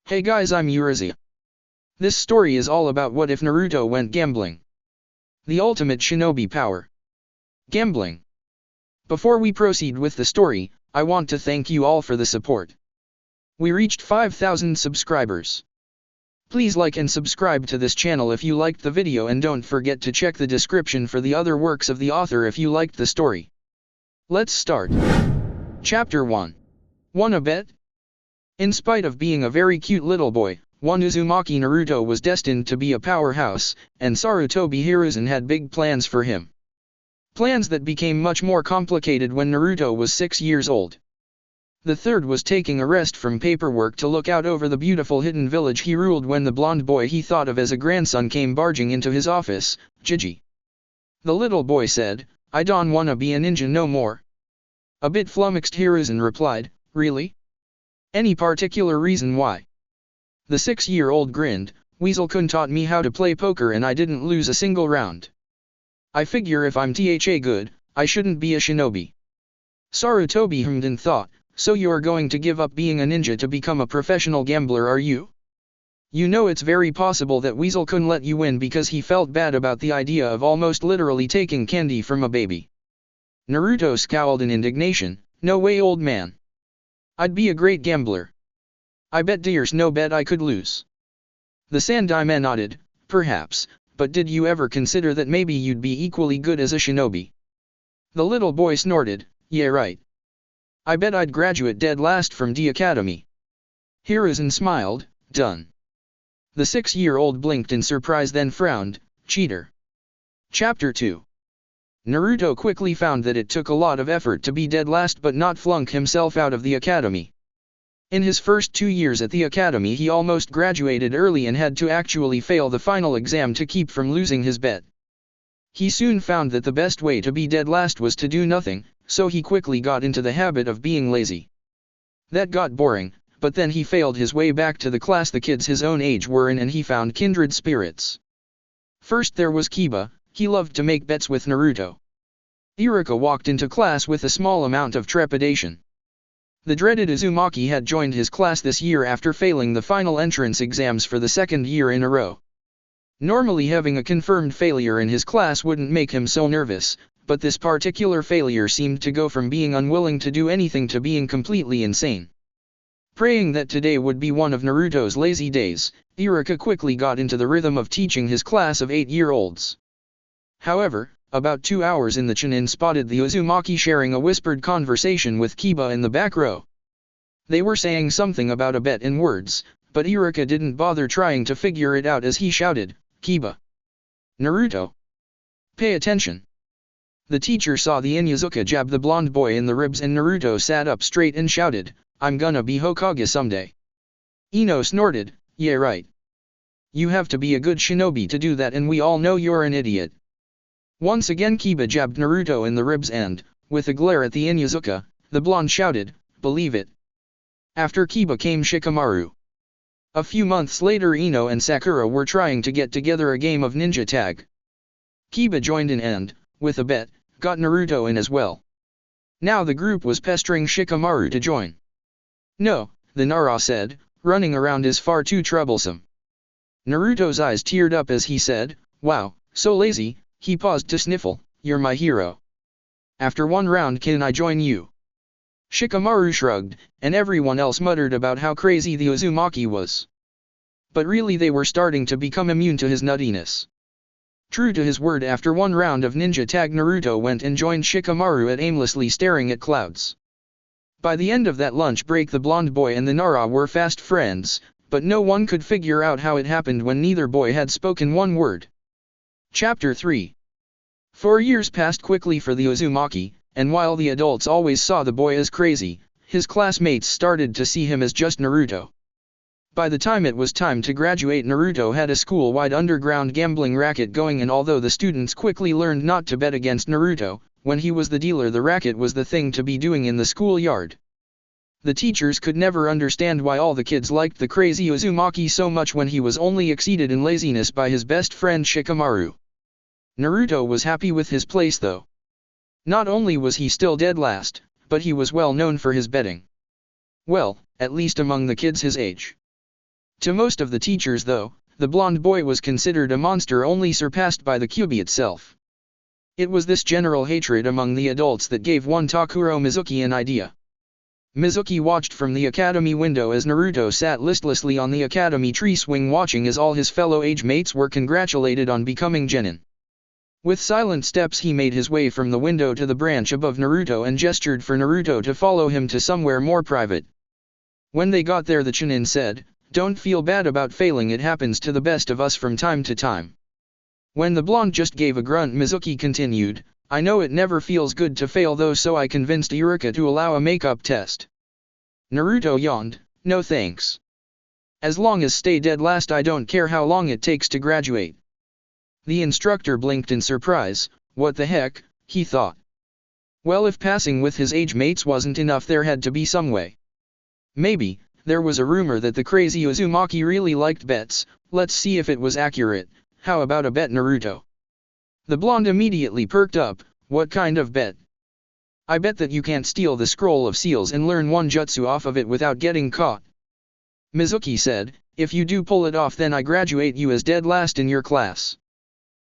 Hey guys, I'm Uriza. This story is all about what if Naruto went gambling. The ultimate shinobi power. Gambling. Before we proceed with the story, I want to thank you all for the support. We reached 5,000 subscribers. Please like and subscribe to this channel if you liked the video, and don't forget to check the description for the other works of the author if you liked the story. Let's start. Chapter 1. Wanna bet? In spite of being a very cute little boy, one Uzumaki Naruto was destined to be a powerhouse, and Sarutobi Hiruzen had big plans for him. Plans that became much more complicated when Naruto was 6 years old. The third was taking a rest from paperwork to look out over the beautiful hidden village he ruled when the blonde boy he thought of as a grandson came barging into his office. Gigi. The little boy said, "I don't wanna be a ninja no more." A bit flummoxed, Hiruzen replied, "Really? Any particular reason why?" The 6-year-old grinned, "Weasel-kun taught me how to play poker and I didn't lose a single round. I figure if I'm tha good, I shouldn't be a shinobi." Sarutobi hummed and thought, "So you're going to give up being a ninja to become a professional gambler, are you? You know it's very possible that Weasel-kun let you win because he felt bad about the idea of almost literally taking candy from a baby." Naruto scowled in indignation, "No way, old man. I'd be a great gambler. I bet dears no bet I could lose." The Sandai man nodded, "Perhaps, but did you ever consider that maybe you'd be equally good as a shinobi?" The little boy snorted, "Yeah right. I bet I'd graduate dead last from the academy." Hiruzen smiled, "Done." The 6-year-old blinked in surprise then frowned, "Cheater." Chapter 2. Naruto quickly found that it took a lot of effort to be dead last but not flunk himself out of the academy. In his first 2 years at the academy he almost graduated early and had to actually fail the final exam to keep from losing his bet. He soon found that the best way to be dead last was to do nothing, so he quickly got into the habit of being lazy. That got boring, but then he failed his way back to the class the kids his own age were in and he found kindred spirits. First there was Kiba. He loved to make bets with Naruto. Iruka walked into class with a small amount of trepidation. The dreaded Uzumaki had joined his class this year after failing the final entrance exams for the 2nd year in a row. Normally having a confirmed failure in his class wouldn't make him so nervous, but this particular failure seemed to go from being unwilling to do anything to being completely insane. Praying that today would be one of Naruto's lazy days, Iruka quickly got into the rhythm of teaching his class of 8-year-olds. However, about 2 hours in the Chunin spotted the Uzumaki sharing a whispered conversation with Kiba in the back row. They were saying something about a bet in words, but Iruka didn't bother trying to figure it out as he shouted, "Kiba! Naruto! Pay attention!" The teacher saw the Inyazuka jab the blonde boy in the ribs and Naruto sat up straight and shouted, "I'm gonna be Hokage someday." Ino snorted, "Yeah right. You have to be a good shinobi to do that and we all know you're an idiot." Once again Kiba jabbed Naruto in the ribs and, with a glare at the Inyazuka, the blonde shouted, "Believe it." After Kiba came Shikamaru. A few months later Ino and Sakura were trying to get together a game of ninja tag. Kiba joined in and, with a bet, got Naruto in as well. Now the group was pestering Shikamaru to join. "No," the Nara said, "running around is far too troublesome." Naruto's eyes teared up as he said, "Wow, so lazy." He paused to sniffle, "You're my hero. After one round can I join you?" Shikamaru shrugged, and everyone else muttered about how crazy the Uzumaki was. But really they were starting to become immune to his nuttiness. True to his word, after one round of ninja tag Naruto went and joined Shikamaru at aimlessly staring at clouds. By the end of that lunch break the blonde boy and the Nara were fast friends, but no one could figure out how it happened when neither boy had spoken one word. Chapter 3. 4 years passed quickly for the Uzumaki, and while the adults always saw the boy as crazy, his classmates started to see him as just Naruto. By the time it was time to graduate, Naruto had a school-wide underground gambling racket going, and although the students quickly learned not to bet against Naruto, when he was the dealer the racket was the thing to be doing in the schoolyard. The teachers could never understand why all the kids liked the crazy Uzumaki so much when he was only exceeded in laziness by his best friend Shikamaru. Naruto was happy with his place though. Not only was he still dead last, but he was well known for his betting. Well, at least among the kids his age. To most of the teachers though, the blonde boy was considered a monster only surpassed by the Kyuubi itself. It was this general hatred among the adults that gave one Takuro Mizuki an idea. Mizuki watched from the academy window as Naruto sat listlessly on the academy tree swing watching as all his fellow age mates were congratulated on becoming genin. With silent steps he made his way from the window to the branch above Naruto and gestured for Naruto to follow him to somewhere more private. When they got there the Chunin said, "Don't feel bad about failing, it happens to the best of us from time to time." When the blonde just gave a grunt, Mizuki continued, "I know it never feels good to fail though, so I convinced Iruka to allow a makeup test." Naruto yawned, "No thanks. As long as stay dead last I don't care how long it takes to graduate." The instructor blinked in surprise. What the heck, he thought. Well, if passing with his age mates wasn't enough, there had to be some way. Maybe, there was a rumor that the crazy Uzumaki really liked bets. Let's see if it was accurate. How about a bet, Naruto? The blonde immediately perked up. What kind of bet? I bet that you can't steal the scroll of seals and learn one jutsu off of it without getting caught. Mizuki said, "If you do pull it off then I graduate you as dead last in your class.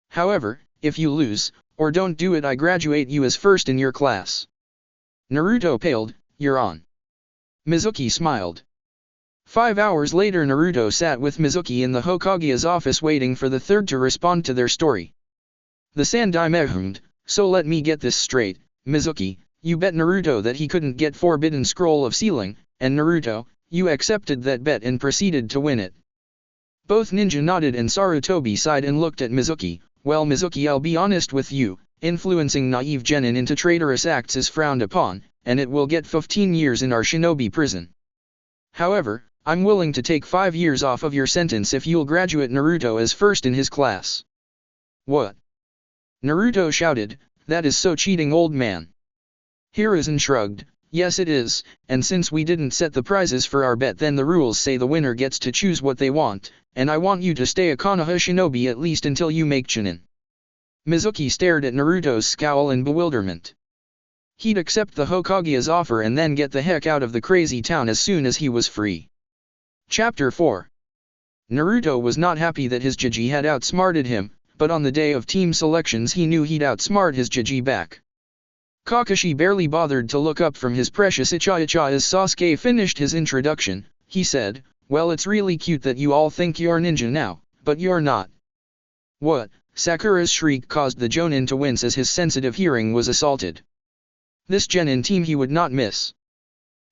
However, if you lose, or don't do it, I graduate you as first in your class." Naruto paled. "You're on." Mizuki smiled. 5 hours later Naruto sat with Mizuki in the Hokage's office waiting for the third to respond to their story. The Sandai hummed, "So let me get this straight, Mizuki, you bet Naruto that he couldn't get Forbidden Scroll of Sealing, and Naruto, you accepted that bet and proceeded to win it." Both ninja nodded and Sarutobi sighed and looked at Mizuki. "Well Mizuki, I'll be honest with you, influencing naive genin into traitorous acts is frowned upon, and it will get 15 years in our shinobi prison. However, I'm willing to take 5 years off of your sentence if you'll graduate Naruto as first in his class." "What?" Naruto shouted, "That is so cheating, old man." Hiruzen shrugged, "Yes it is, and since we didn't set the prizes for our bet then the rules say the winner gets to choose what they want, and I want you to stay a Konoha shinobi at least until you make Chunin." Mizuki stared at Naruto's scowl in bewilderment. He'd accept the Hokage's offer and then get the heck out of the crazy town as soon as he was free. Chapter 4. Naruto was not happy that his Jiji had outsmarted him, but on the day of team selections he knew he'd outsmart his Jiji back. Kakashi barely bothered to look up from his precious Icha-Icha as Sasuke finished his introduction. He said, "Well, it's really cute that you all think you're ninja now, but you're not." "What?" Sakura's shriek caused the Jonin to wince as his sensitive hearing was assaulted. This genin team he would not miss.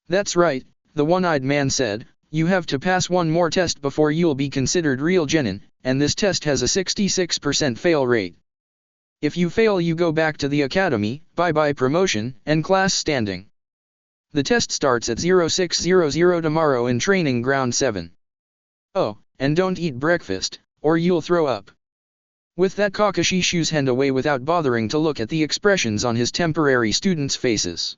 "That's right," the one-eyed man said, "you have to pass one more test before you'll be considered real genin, and this test has a 66% fail rate. If you fail you go back to the academy, bye-bye promotion, and class standing. The test starts at 0600 tomorrow in Training Ground 7. Oh, and don't eat breakfast, or you'll throw up." With that Kakashi shooed his hand away without bothering to look at the expressions on his temporary students' faces.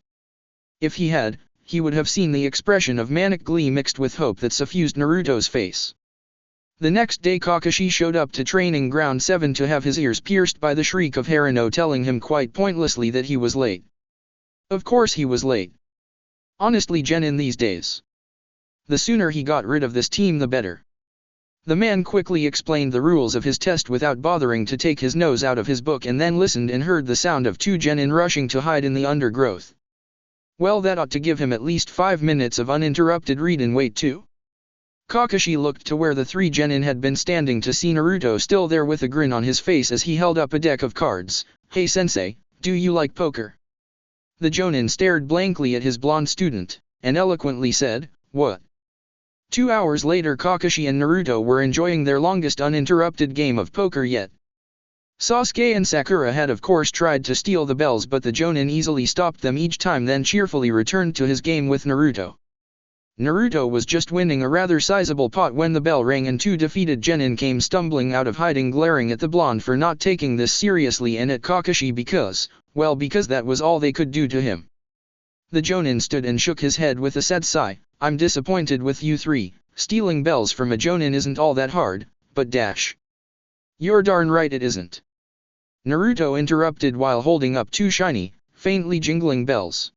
If he had, he would have seen the expression of manic glee mixed with hope that suffused Naruto's face. The next day Kakashi showed up to Training Ground 7 to have his ears pierced by the shriek of Haruno telling him quite pointlessly that he was late. Of course he was late. Honestly, genin these days. The sooner he got rid of this team the better. The man quickly explained the rules of his test without bothering to take his nose out of his book and then listened and heard the sound of 2 genin rushing to hide in the undergrowth. Well, that ought to give him at least 5 minutes of uninterrupted read and wait too. Kakashi looked to where the 3 genin had been standing to see Naruto still there with a grin on his face as he held up a deck of cards. "Hey sensei, do you like poker?" The Jonin stared blankly at his blonde student, and eloquently said, "What?" 2 hours later Kakashi and Naruto were enjoying their longest uninterrupted game of poker yet. Sasuke and Sakura had of course tried to steal the bells, but the Jonin easily stopped them each time, then cheerfully returned to his game with Naruto. Naruto was just winning a rather sizable pot when the bell rang and 2 defeated genin came stumbling out of hiding, glaring at the blonde for not taking this seriously and at Kakashi because that was all they could do to him. The Jonin stood and shook his head with a sad sigh. "I'm disappointed with you 3, stealing bells from a Jonin isn't all that hard, but dash." "You're darn right it isn't." Naruto interrupted while holding up 2 shiny, faintly jingling bells.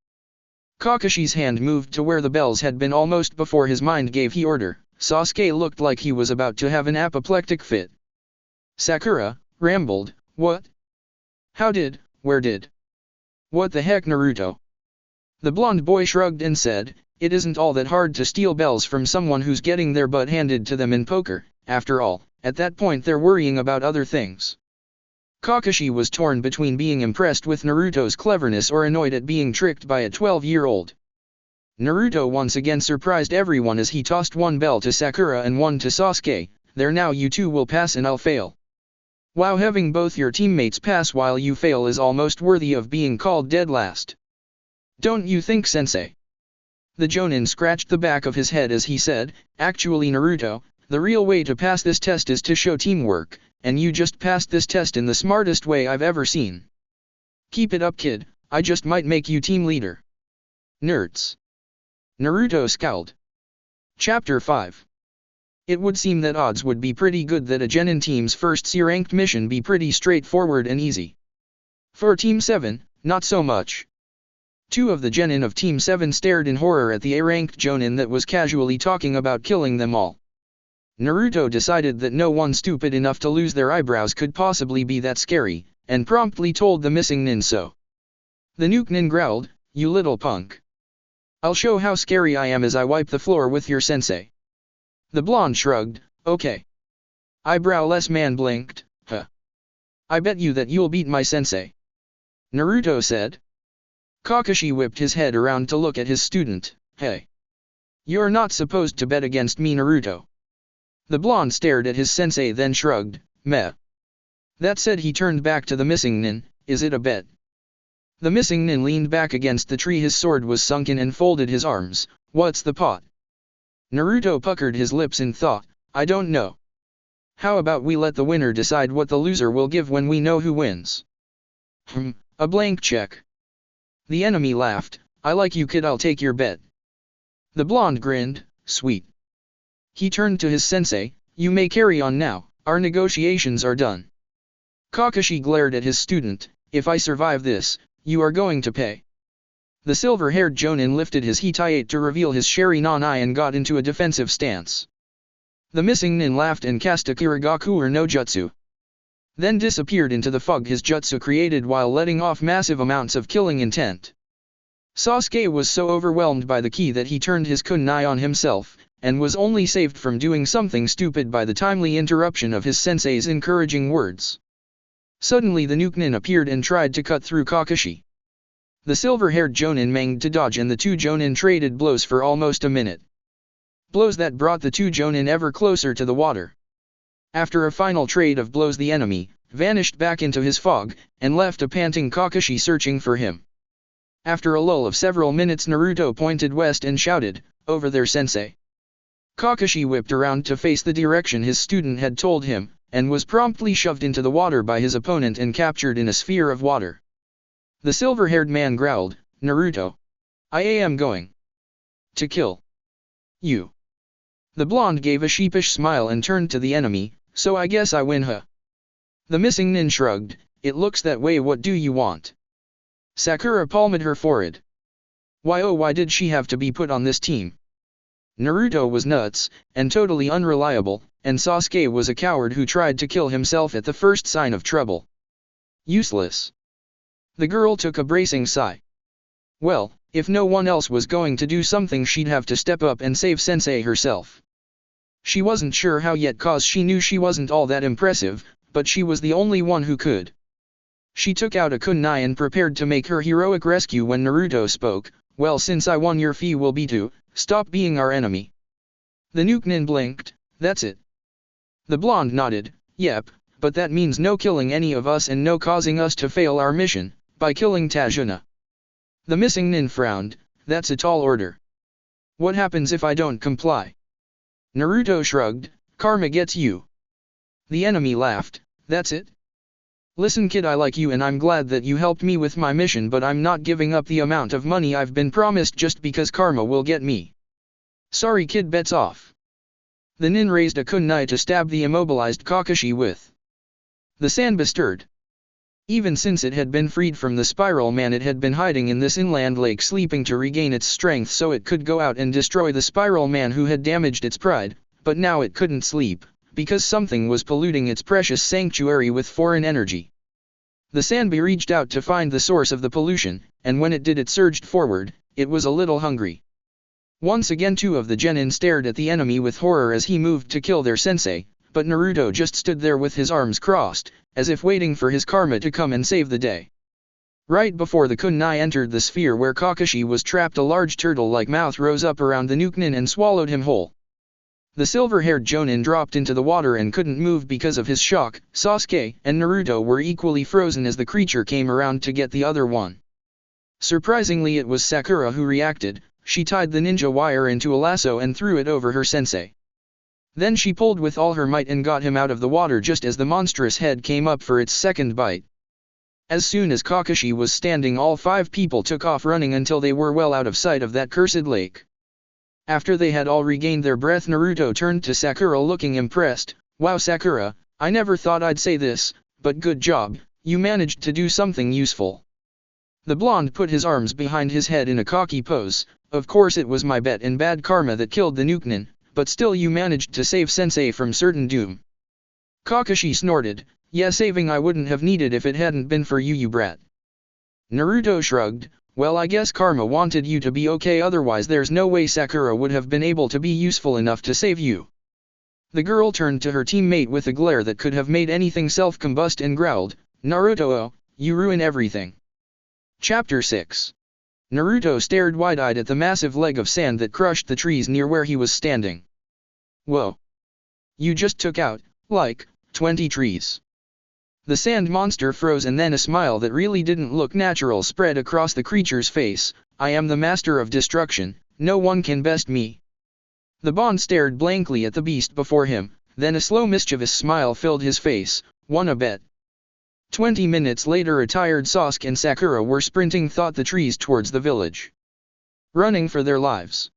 Kakashi's hand moved to where the bells had been almost before his mind gave the order. Sasuke looked like he was about to have an apoplectic fit. Sakura rambled, "What? How did, where did? What the heck, Naruto?" The blonde boy shrugged and said, "It isn't all that hard to steal bells from someone who's getting their butt handed to them in poker. After all, at that point they're worrying about other things." Kakashi was torn between being impressed with Naruto's cleverness or annoyed at being tricked by a 12-year-old. Naruto once again surprised everyone as he tossed one bell to Sakura and one to Sasuke. "There, now you two will pass and I'll fail." Wow, having both your teammates pass while you fail is almost worthy of being called dead last. Don't you think, sensei? The Jonin scratched the back of his head as he said, "Actually, Naruto, the real way to pass this test is to show teamwork, and you just passed this test in the smartest way I've ever seen. Keep it up, kid, I just might make you team leader." Nerds. Naruto scowled. Chapter 5. It would seem that odds would be pretty good that a Genin team's first C-ranked mission be pretty straightforward and easy. For Team 7, not so much. Two of the Genin of Team 7 stared in horror at the A-ranked Jonin that was casually talking about killing them all. Naruto decided that no one stupid enough to lose their eyebrows could possibly be that scary, and promptly told the missing nin so. The nuke nin growled, "You little punk. I'll show how scary I am as I wipe the floor with your sensei." The blonde shrugged, "Okay." Eyebrowless man blinked, "Huh. I bet you that you'll beat my sensei," Naruto said. Kakashi whipped his head around to look at his student, "Hey. You're not supposed to bet against me, Naruto." The blonde stared at his sensei then shrugged, "Meh." That said, he turned back to the missing nin, "Is it a bet?" The missing nin leaned back against the tree, his sword was sunken and folded his arms. "What's the pot?" Naruto puckered his lips in thought, "I don't know. How about we let the winner decide what the loser will give when we know who wins?" A blank check. The enemy laughed, "I like you, kid, I'll take your bet." The blonde grinned, "Sweet." He turned to his sensei, "You may carry on now, our negotiations are done." Kakashi glared at his student, "If I survive this, you are going to pay." The silver-haired Jonin lifted his Hitayate to reveal his Sharingan and got into a defensive stance. The missing nin laughed and cast a Kirigaku or no jutsu. Then disappeared into the fog his jutsu created while letting off massive amounts of killing intent. Sasuke was so overwhelmed by the ki that he turned his kunai on himself, and was only saved from doing something stupid by the timely interruption of his sensei's encouraging words. Suddenly the nuke nin appeared and tried to cut through Kakashi. The silver-haired Jonin managed to dodge and the two Jonin traded blows for almost a minute. Blows that brought the two Jonin ever closer to the water. After a final trade of blows, the enemy vanished back into his fog, and left a panting Kakashi searching for him. After a lull of several minutes, Naruto pointed west and shouted, "Over there, sensei." Kakashi whipped around to face the direction his student had told him, and was promptly shoved into the water by his opponent and captured in a sphere of water. The silver-haired man growled, "Naruto. I am going to kill you." The blonde gave a sheepish smile and turned to the enemy, "So I guess I win, huh?" The missing nin shrugged, "It looks that way. What do you want?" Sakura palmed her forehead. "Why, oh, why did she have to be put on this team?" Naruto was nuts, and totally unreliable, and Sasuke was a coward who tried to kill himself at the first sign of trouble. Useless. The girl took a bracing sigh. Well, if no one else was going to do something, she'd have to step up and save sensei herself. She wasn't sure how yet, cause she knew she wasn't all that impressive, but she was the only one who could. She took out a kunai and prepared to make her heroic rescue when Naruto spoke, "Well, since I won, your fee will be to stop being our enemy." The nuke nin blinked, "That's it?" The blonde nodded, "Yep, but that means no killing any of us and no causing us to fail our mission by killing Tajuna." The missing nin frowned, "That's a tall order. What happens if I don't comply?" Naruto shrugged, "Karma gets you." The enemy laughed, "That's it? Listen, kid, I like you and I'm glad that you helped me with my mission, but I'm not giving up the amount of money I've been promised just because karma will get me. Sorry, kid, bets off." The nin raised a kunai to stab the immobilized Kakashi with. The Sanba stirred. Even since it had been freed from the Spiral Man, it had been hiding in this inland lake, sleeping to regain its strength so it could go out and destroy the Spiral Man who had damaged its pride, but now it couldn't sleep, because something was polluting its precious sanctuary with foreign energy. The Sanbi reached out to find the source of the pollution, and when it did it surged forward. It was a little hungry. Once again two of the genin stared at the enemy with horror as he moved to kill their sensei, but Naruto just stood there with his arms crossed, as if waiting for his karma to come and save the day. Right before the kunai entered the sphere where Kakashi was trapped, a large turtle-like mouth rose up around the nukenin and swallowed him whole. The silver-haired Jonin dropped into the water and couldn't move because of his shock. Sasuke and Naruto were equally frozen as the creature came around to get the other one. Surprisingly, it was Sakura who reacted. She tied the ninja wire into a lasso and threw it over her sensei. Then she pulled with all her might and got him out of the water just as the monstrous head came up for its second bite. As soon as Kakashi was standing, all 5 people took off running until they were well out of sight of that cursed lake. After they had all regained their breath, Naruto turned to Sakura looking impressed. "Wow Sakura, I never thought I'd say this, but good job, you managed to do something useful." The blonde put his arms behind his head in a cocky pose. "Of course it was my bet and bad karma that killed the nukenin, but still you managed to save sensei from certain doom." Kakashi snorted. "Yeah, saving I wouldn't have needed if it hadn't been for you, you brat." Naruto shrugged. "Well, I guess karma wanted you to be okay, otherwise there's no way Sakura would have been able to be useful enough to save you." The girl turned to her teammate with a glare that could have made anything self-combust and growled, "Naruto, you ruin everything." Chapter 6. Naruto stared wide-eyed at the massive leg of sand that crushed the trees near where he was standing. "Whoa! You just took out, like, 20 trees." The sand monster froze, and then a smile that really didn't look natural spread across the creature's face. "I am the master of destruction, no one can best me." The Bond stared blankly at the beast before him, then a slow mischievous smile filled his face. "Wanna bet?" 20 minutes later, a tired Sasuke and Sakura were sprinting the trees towards the village, running for their lives.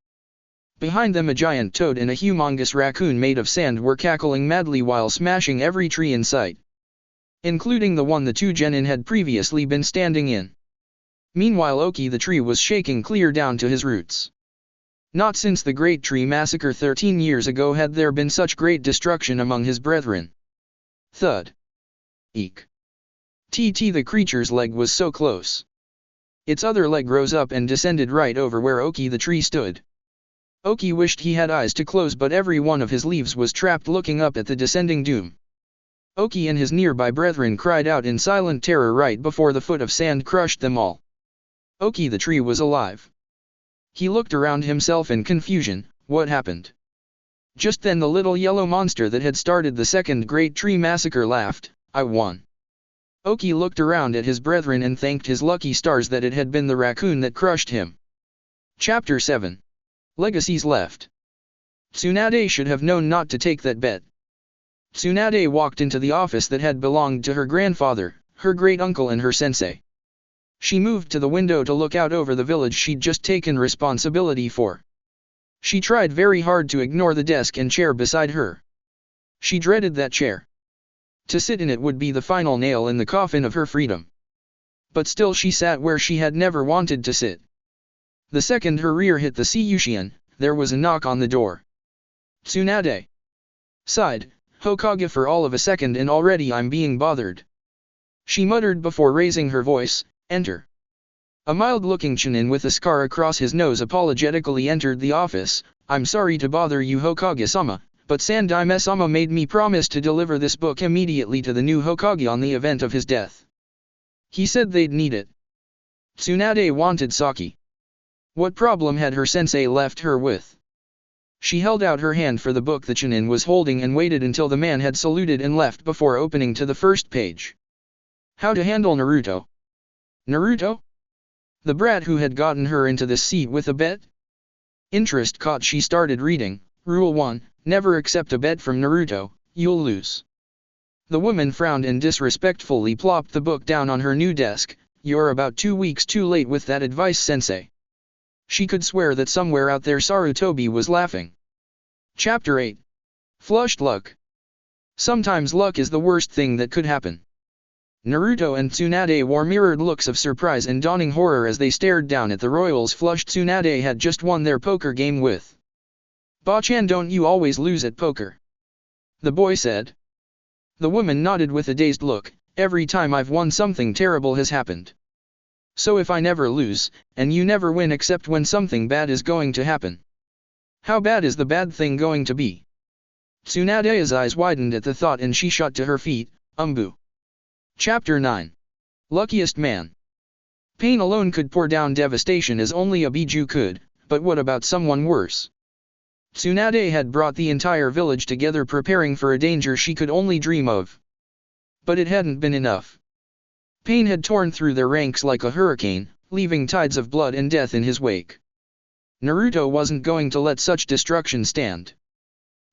Behind them, a giant toad and a humongous raccoon made of sand were cackling madly while smashing every tree in sight, including the one the 2 genin had previously been standing in. Meanwhile, Oki the tree was shaking clear down to his roots. Not since the Great Tree Massacre 13 years ago had there been such great destruction among his brethren. Thud. Eek. The creature's leg was so close. Its other leg rose up and descended right over where Oki the tree stood. Oki wished he had eyes to close, but every one of his leaves was trapped looking up at the descending doom. Oki and his nearby brethren cried out in silent terror right before the foot of sand crushed them all. Oki the tree was alive. He looked around himself in confusion. What happened? Just then the little yellow monster that had started the second Great Tree Massacre laughed. "I won." Oki looked around at his brethren and thanked his lucky stars that it had been the raccoon that crushed him. Chapter 7. Legacies left. Tsunade should have known not to take that bet. Tsunade walked into the office that had belonged to her grandfather, her great-uncle and her sensei. She moved to the window to look out over the village she'd just taken responsibility for. She tried very hard to ignore the desk and chair beside her. She dreaded that chair. To sit in it would be the final nail in the coffin of her freedom. But still she sat where she had never wanted to sit. The second her rear hit the Seiyushian, there was a knock on the door. Tsunade sighed. "Hokage, for all of a second and already I'm being bothered," she muttered before raising her voice. "Enter." A mild-looking chunin with a scar across his nose apologetically entered the office. "I'm sorry to bother you, Hokage-sama, but Sandaime-sama made me promise to deliver this book immediately to the new Hokage on the event of his death. He said they'd need it." Tsunade wanted sake. What problem had her sensei left her with? She held out her hand for the book the chunin was holding and waited until the man had saluted and left before opening to the first page. How to handle Naruto? Naruto? The brat who had gotten her into this seat with a bet? Interest caught, she started reading. Rule 1, never accept a bet from Naruto, you'll lose. The woman frowned and disrespectfully plopped the book down on her new desk. You're about 2 weeks too late with that advice, sensei. She could swear that somewhere out there Sarutobi was laughing. Chapter 8. Flushed luck. Sometimes luck is the worst thing that could happen. Naruto and Tsunade wore mirrored looks of surprise and dawning horror as they stared down at the royals flushed Tsunade had just won their poker game with. Ba-chan, don't you always lose at poker? The boy said. The woman nodded with a dazed look. Every time I've won, something terrible has happened. So if I never lose, and you never win except when something bad is going to happen. How bad is the bad thing going to be? Tsunade's eyes widened at the thought and she shot to her feet. Umbu. Chapter 9. Luckiest Man. Pain alone could pour down devastation as only a biju could, but what about someone worse? Tsunade had brought the entire village together preparing for a danger she could only dream of. But it hadn't been enough. Pain had torn through their ranks like a hurricane, leaving tides of blood and death in his wake. Naruto wasn't going to let such destruction stand.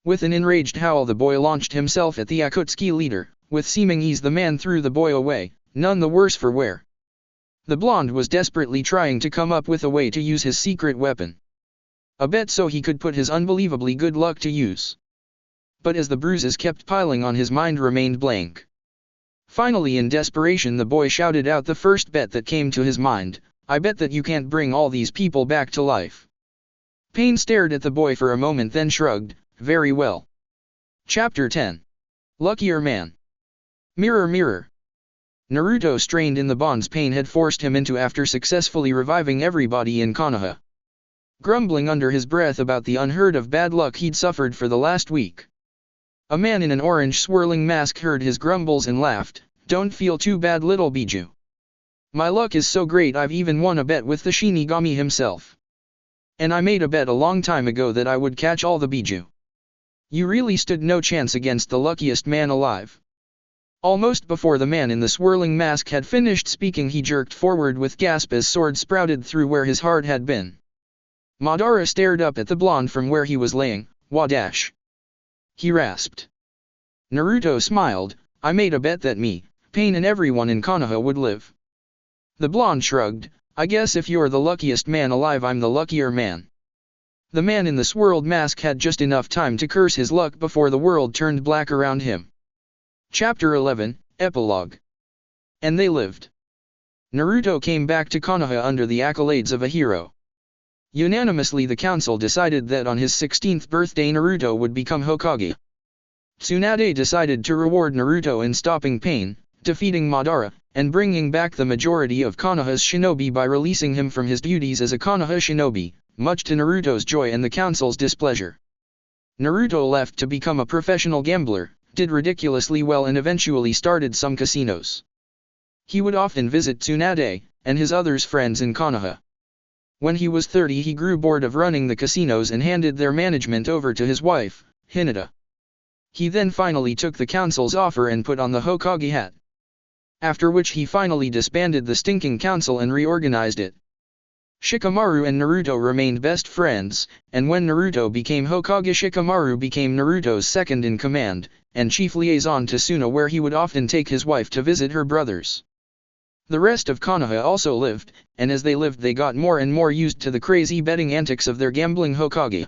With an enraged howl, the boy launched himself at the Akutsuki leader. With seeming ease, the man threw the boy away, none the worse for wear. The blonde was desperately trying to come up with a way to use his secret weapon. A bet so he could put his unbelievably good luck to use. But as the bruises kept piling on, his mind remained blank. Finally, in desperation, the boy shouted out the first bet that came to his mind. I bet that you can't bring all these people back to life. Pain stared at the boy for a moment, then shrugged. Very well. Chapter 10. Luckier Man. Mirror, mirror. Naruto strained in the bonds Pain had forced him into after successfully reviving everybody in Konoha. Grumbling under his breath about the unheard of bad luck he'd suffered for the last week. A man in an orange swirling mask heard his grumbles and laughed. Don't feel too bad, little Biju. My luck is so great I've even won a bet with the Shinigami himself. And I made a bet a long time ago that I would catch all the Biju. You really stood no chance against the luckiest man alive. Almost before the man in the swirling mask had finished speaking, he jerked forward with gasp as sword sprouted through where his heart had been. Madara stared up at the blonde from where he was laying. Wadash. He rasped. Naruto smiled. I made a bet that me, Pain, and everyone in Konoha would live. The blonde shrugged. I guess if you're the luckiest man alive, I'm the luckier man. The man in the swirled mask had just enough time to curse his luck before the world turned black around him. Chapter 11, Epilogue. And they lived. Naruto came back to Konoha under the accolades of a hero. Unanimously, the council decided that on his 16th birthday Naruto would become Hokage. Tsunade decided to reward Naruto in stopping Pain, defeating Madara, and bringing back the majority of Konoha's shinobi by releasing him from his duties as a Konoha shinobi, much to Naruto's joy and the council's displeasure. Naruto left to become a professional gambler, did ridiculously well, and eventually started some casinos. He would often visit Tsunade and his other friends in Konoha. When he was 30, he grew bored of running the casinos and handed their management over to his wife, Hinata. He then finally took the council's offer and put on the Hokage hat. After which he finally disbanded the stinking council and reorganized it. Shikamaru and Naruto remained best friends, and when Naruto became Hokage, Shikamaru became Naruto's second in command, and chief liaison to Suna, where he would often take his wife to visit her brothers. The rest of Konoha also lived, and as they lived they got more and more used to the crazy betting antics of their gambling Hokage.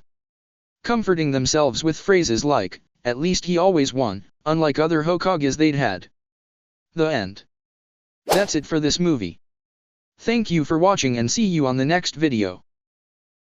Comforting themselves with phrases like, at least he always won, unlike other Hokages they'd had. The end. That's it for this movie. Thank you for watching and see you on the next video.